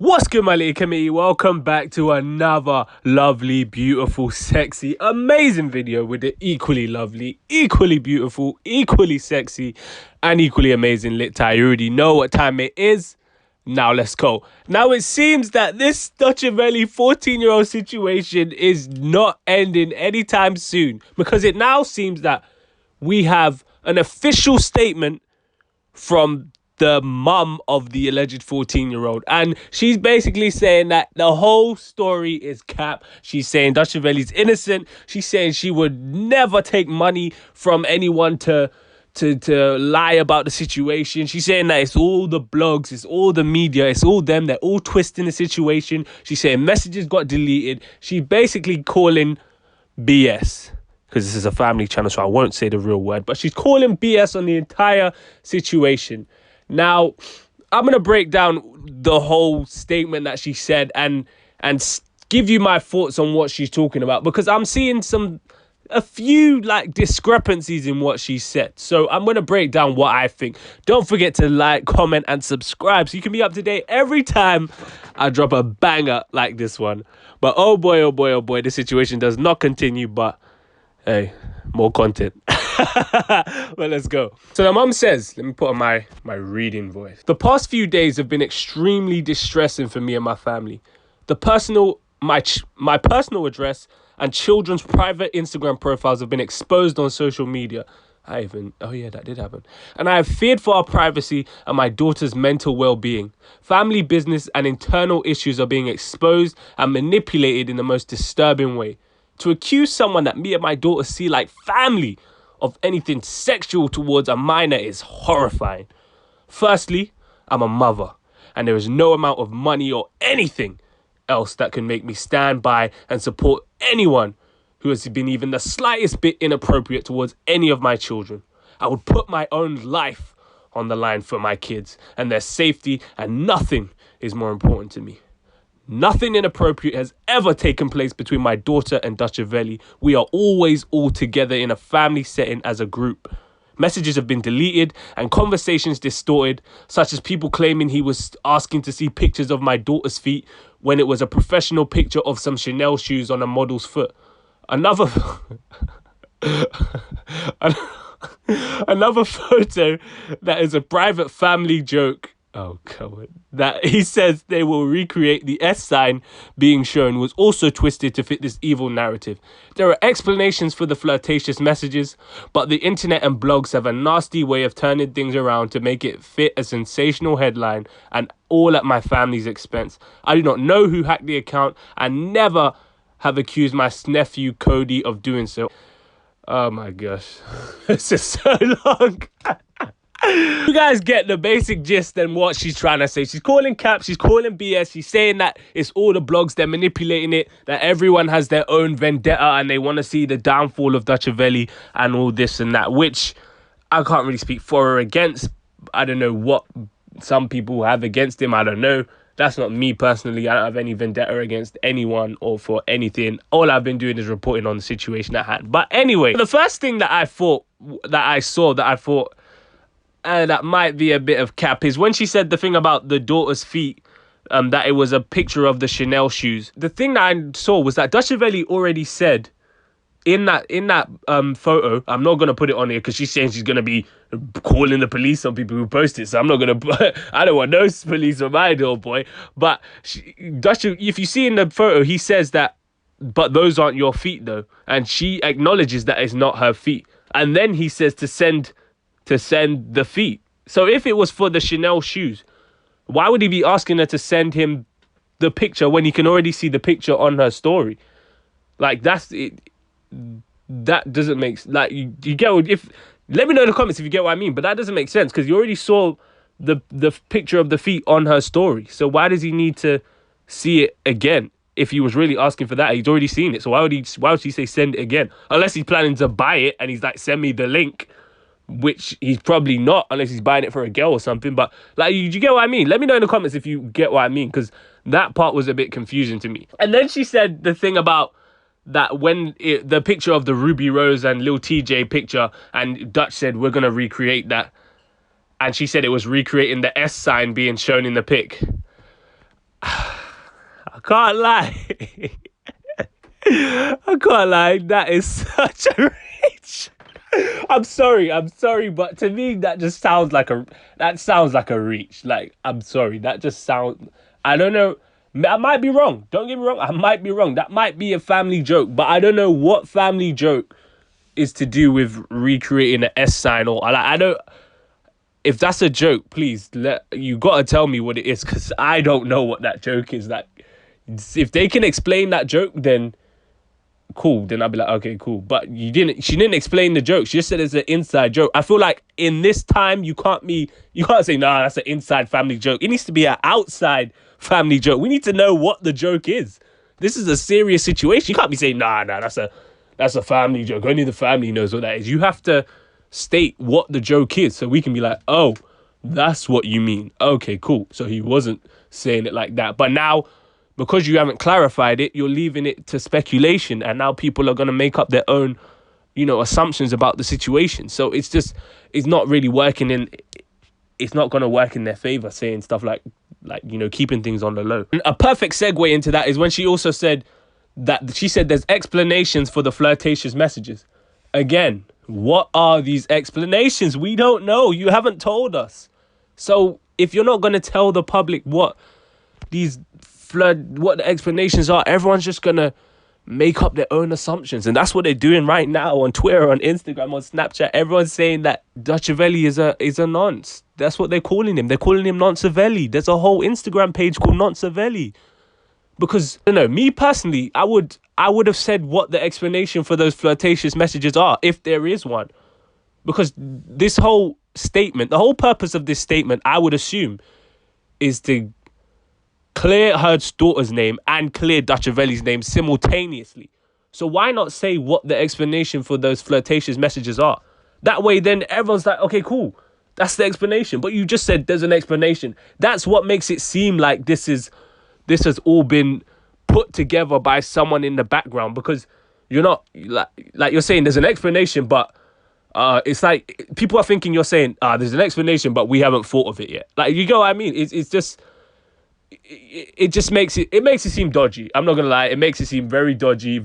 What's good, my little committee? Welcome back to another lovely, beautiful, sexy, amazing video with the equally lovely, equally beautiful, equally sexy, and equally amazing LiTTy. You already know what time it is. Now let's go. Now it seems that this Dutchavelli 14-year-old situation is not ending anytime soon, because it now seems that we have an official statement from the mum of the alleged 14-year-old, and she's basically saying that the whole story is cap. She's saying Dutchavelli's innocent. She's saying she would never take money from anyone to lie about the situation. She's saying that it's all the blogs, it's all the media, it's all them. They're all twisting the situation. She's saying messages got deleted. She's basically calling BS, because this is a family channel, so I won't say the real word, but she's calling BS on the entire situation. Now, I'm going to break down the whole statement that she said and give you my thoughts on what she's talking about, because I'm seeing a few discrepancies in what she said. So I'm going to break down what I think. Don't forget to like, comment, and subscribe so you can be up to date every time I drop a banger like this one. But oh boy, oh boy, oh boy, the situation does not continue, but hey, more content. Well, let's go. So the mum says, let me put on my reading voice. The past few days have been extremely distressing for me and my family. My personal address and children's private Instagram profiles have been exposed on social media. Oh yeah, that did happen. And I have feared for our privacy and my daughter's mental well-being. Family business and internal issues are being exposed and manipulated in the most disturbing way. To accuse someone that me and my daughter see like family of anything sexual towards a minor is horrifying. Firstly, I'm a mother, and there is no amount of money or anything else that can make me stand by and support anyone who has been even the slightest bit inappropriate towards any of my children. I would put my own life on the line for my kids and their safety, and nothing is more important to me. Nothing inappropriate has ever taken place between my daughter and Dutchavelli. We are always all together in a family setting as a group. Messages have been deleted and conversations distorted, such as people claiming he was asking to see pictures of my daughter's feet when it was a professional picture of some Chanel shoes on a model's foot. Another photo that is a private family joke. Oh, God. That he says they will recreate the S sign being shown was also twisted to fit this evil narrative. There are explanations for the flirtatious messages, but the internet and blogs have a nasty way of turning things around to make it fit a sensational headline, and all at my family's expense. I do not know who hacked the account and never have accused my nephew Cody of doing so. Oh my gosh. This is so long. You guys get the basic gist and what she's trying to say. She's calling cap, she's calling BS, she's saying that it's all the blogs, they're manipulating it, that everyone has their own vendetta and they want to see the downfall of Dutchavelli and all this and that, which I can't really speak for or against. I don't know what some people have against him, I don't know. That's not me personally. I don't have any vendetta against anyone or for anything. All I've been doing is reporting on the situation at hand. But anyway, the first thing that I thought that might be a bit of cap is when she said the thing about the daughter's feet, that it was a picture of the Chanel shoes. The thing that I saw was that Dutchavelli already said in that photo, I'm not going to put it on here because she's saying she's going to be calling the police on people who post it, so I'm not going to, I don't want no police on my door, boy. But if you see in the photo, he says that, but those aren't your feet though. And she acknowledges that it's not her feet. And then he says to send the feet. So if it was for the Chanel shoes, why would he be asking her to send him the picture when he can already see the picture on her story? Like, that's it. That doesn't make, like, you get, let me know in the comments if you get what I mean, but that doesn't make sense because you already saw the picture of the feet on her story. So why does he need to see it again? If he was really asking for that, he's already seen it. So why would he say send it again? Unless he's planning to buy it and he's like, send me the link, which he's probably not unless he's buying it for a girl or something. But like, you get what I mean? Let me know in the comments if you get what I mean, because that part was a bit confusing to me. And then she said the thing about that when the picture of the Ruby Rose and Lil TJ picture, and Dutch said, we're going to recreate that. And she said it was recreating the S sign being shown in the pic. I can't lie. I can't lie. That is such a reach. I'm sorry, but to me that just sounds like a reach. Like, I'm sorry, that just sounds, I don't know. I might be wrong. Don't get me wrong. I might be wrong. That might be a family joke, but I don't know what family joke is to do with recreating an S sign, or like, I don't. If that's a joke, please you gotta tell me what it is, because I don't know what that joke is. Like, if they can explain that joke, then cool. Then I'll be like, okay, cool. But she didn't explain the joke. She just said it's an inside joke. I feel like in this time you can't say, nah, that's an inside family joke. It needs to be an outside family joke. We need to know what the joke is. This is a serious situation. You can't be saying, nah, that's a family joke. Only the family knows what that is. You have to state what the joke is so we can be like, oh, that's what you mean. Okay, cool. So he wasn't saying it like that. But now, because you haven't clarified it, you're leaving it to speculation, and now people are going to make up their own, assumptions about the situation. So it's not really working it's not going to work in their favor, saying stuff like, keeping things on the low. And a perfect segue into that is when she also said that she said there's explanations for the flirtatious messages. Again, what are these explanations? We don't know. You haven't told us. So if you're not going to tell the public what the explanations are, everyone's just going to make up their own assumptions. And that's what they're doing right now on Twitter, on Instagram, on Snapchat. Everyone's saying that Dutchavelli is a nonce. That's what they're calling him. They're calling him Noncevelli. There's a whole Instagram page called Noncevelli. Because, me personally, I would have said what the explanation for those flirtatious messages are, if there is one. Because this whole statement, the whole purpose of this statement, I would assume, is to clear her daughter's name and clear Dutchavelli's name simultaneously. So why not say what the explanation for those flirtatious messages are? That way, then everyone's like, okay, cool. That's the explanation. But you just said there's an explanation. That's what makes it seem like this has all been put together by someone in the background, because you're not like you're saying there's an explanation, but it's like people are thinking you're saying there's an explanation, but we haven't thought of it yet. Like, you know what I mean? It's just it just makes it seem dodgy. I'm not gonna lie, it makes it seem very dodgy,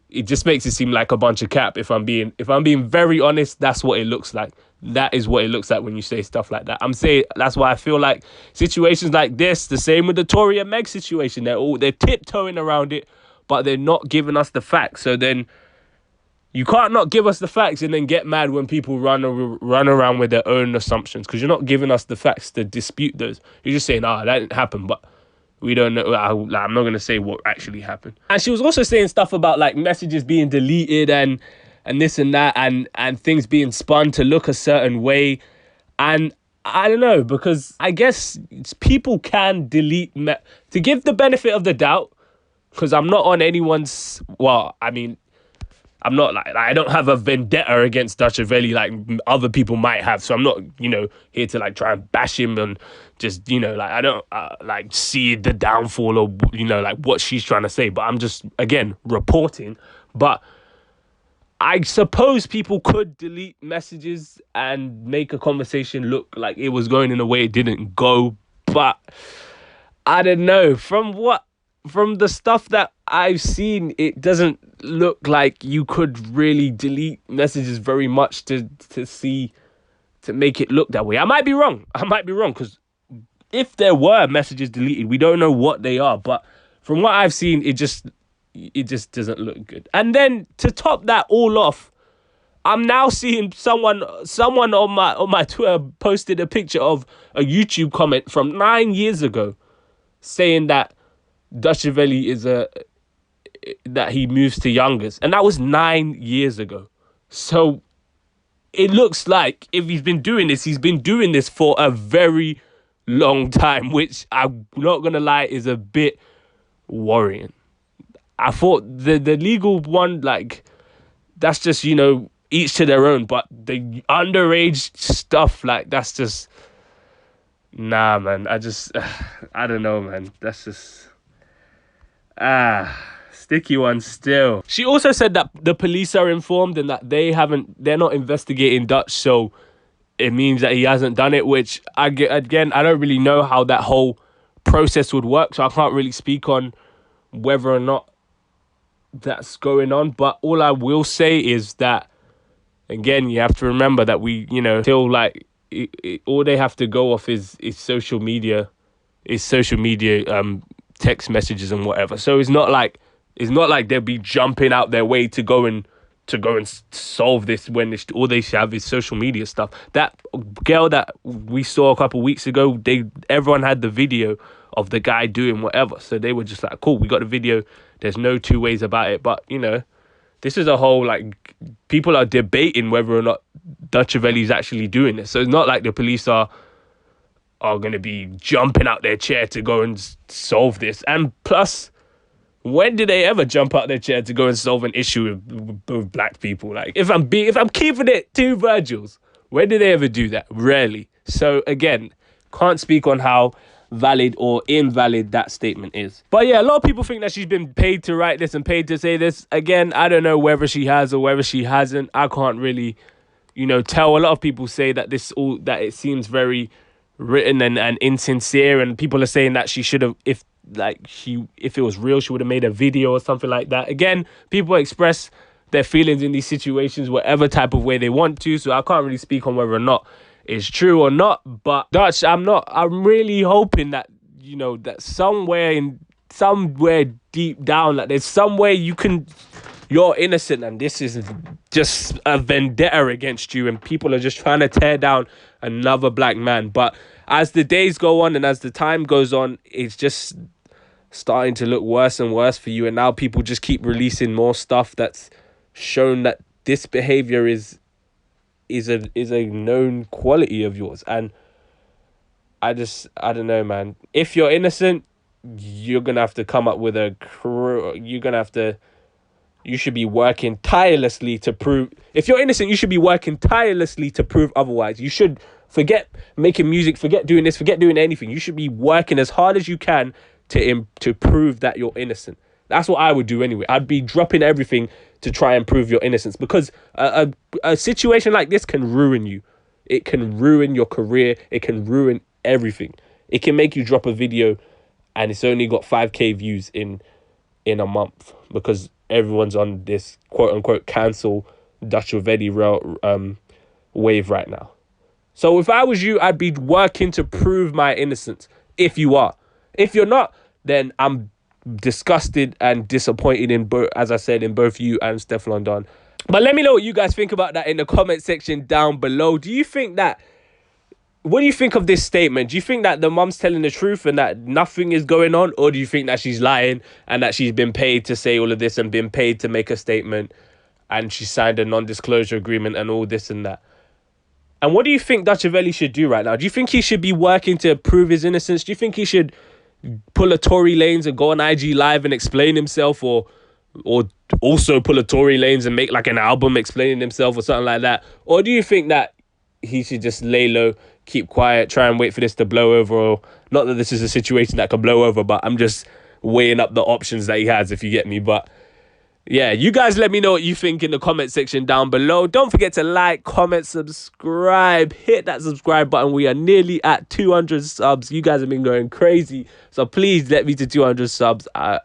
it just makes it seem like a bunch of cap. If I'm being very honest, that's what it looks like. That is what it looks like when you say stuff like that. I'm saying that's why I feel like situations like this, the same with the Tory and Meg situation, they're tiptoeing around it, but they're not giving us the facts. So then you can't not give us the facts and then get mad when people run around with their own assumptions, because you're not giving us the facts to dispute those. You're just saying, that didn't happen, but we don't know. I'm not going to say what actually happened. And she was also saying stuff about like messages being deleted and this and that, and things being spun to look a certain way. And I don't know, because I guess people can delete to give the benefit of the doubt, because I'm not on anyone's, I'm not like, I don't have a vendetta against Dutchavelli like other people might have. So I'm not, here to like try and bash him and just, I don't like see the downfall or, like what she's trying to say. But I'm just, again, reporting. But I suppose people could delete messages and make a conversation look like it was going in a way it didn't go. But I don't know. From the stuff that I've seen, it doesn't look like you could really delete messages very much to make it look that way. I might be wrong, because if there were messages deleted, we don't know what they are. But from what I've seen, it just doesn't look good. And then to top that all off, I'm now seeing someone on my Twitter posted a picture of a YouTube comment from 9 years ago saying that Dutchavelli that he moves to youngers, and that was 9 years ago. So it looks like if he's been doing this for a very long time, which I'm not gonna lie is a bit worrying. I thought the legal one, like, that's just, each to their own, but the underage stuff, like, that's just, nah, man. I don't know, man. That's just sticky one still. She also said that the police are informed and that they're not investigating Dutch, so it means that he hasn't done it, which I don't really know how that whole process would work. So I can't really speak on whether or not that's going on. But all I will say is that, again, you have to remember that we, you know, till like all they have to go off is social media, text messages and whatever. So it's not like they'll be jumping out their way to go and solve this when all they have is social media stuff. That girl that we saw a couple weeks ago, everyone had the video of the guy doing whatever, so they were just like, cool, we got the video, there's no two ways about it. But you know, this is a whole, like, people are debating whether or not Dutchavelli is actually doing this. So it's not like the police are going to be jumping out their chair to go and solve this. And plus, when did they ever jump out their chair to go and solve an issue with black people? Like, if I'm keeping it to Virgils, when did they ever do that? Rarely. So again, can't speak on how valid or invalid that statement is. But yeah, a lot of people think that she's been paid to write this and paid to say this. Again, I don't know whether she has or whether she hasn't. I can't really, you know, tell. A lot of people say that that it seems very written and insincere, and people are saying that she should have, if it was real, she would have made a video or something like that. Again, people express their feelings in these situations whatever type of way they want to, so I can't really speak on whether or not it's true or not. But Dutch, I'm really hoping that, you know, that somewhere deep down, like there's somewhere you're innocent and this is just a vendetta against you and people are just trying to tear down another black man. But as the days go on and as the time goes on, it's just starting to look worse and worse for you, and now people just keep releasing more stuff that's shown that this behavior is a known quality of yours. And I don't know, man. If you're innocent, you're gonna have to come up with you should be working tirelessly to prove. If you're innocent, you should be working tirelessly to prove otherwise. You should forget making music, forget doing this, forget doing anything. You should be working as hard as you can to prove that you're innocent. That's what I would do anyway. I'd be dropping everything to try and prove your innocence, because a situation like this can ruin you. It can ruin your career. It can ruin everything. It can make you drop a video and it's only got 5k views in a month because everyone's on this quote unquote cancel Dutchavelli wave right now. So if I was you, I'd be working to prove my innocence. If you are. If you're not, then I'm disgusted and disappointed in both, as I said, in both you and Stefflon Don. But let me know what you guys think about that in the comment section down below. What do you think of this statement? Do you think that the mum's telling the truth and that nothing is going on? Or do you think that she's lying and that she's been paid to say all of this and been paid to make a statement and she signed a non-disclosure agreement and all this and that? And what do you think Dutchavelli should do right now? Do you think he should be working to prove his innocence? Do you think he should pull a Tory Lanez and go on IG Live and explain himself, or also pull a Tory Lanez and make like an album explaining himself or something like that? Or do you think that he should just lay low, keep quiet, try and wait for this to blow over? Or not that this is a situation that could blow over, but I'm just weighing up the options that he has, if you get me. But yeah, you guys let me know what you think in the comment section down below. Don't forget to like, comment, subscribe. Hit that subscribe button. We are nearly at 200 subs. You guys have been going crazy. So please let me to 200 subs. I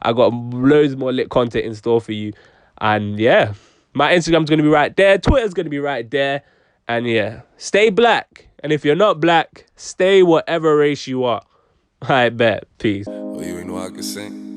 got loads more lit content in store for you. And yeah, my Instagram's going to be right there. Twitter's going to be right there. And yeah, stay black. And if you're not black, stay whatever race you are. I bet. Peace. Oh, you ain't know I could sing?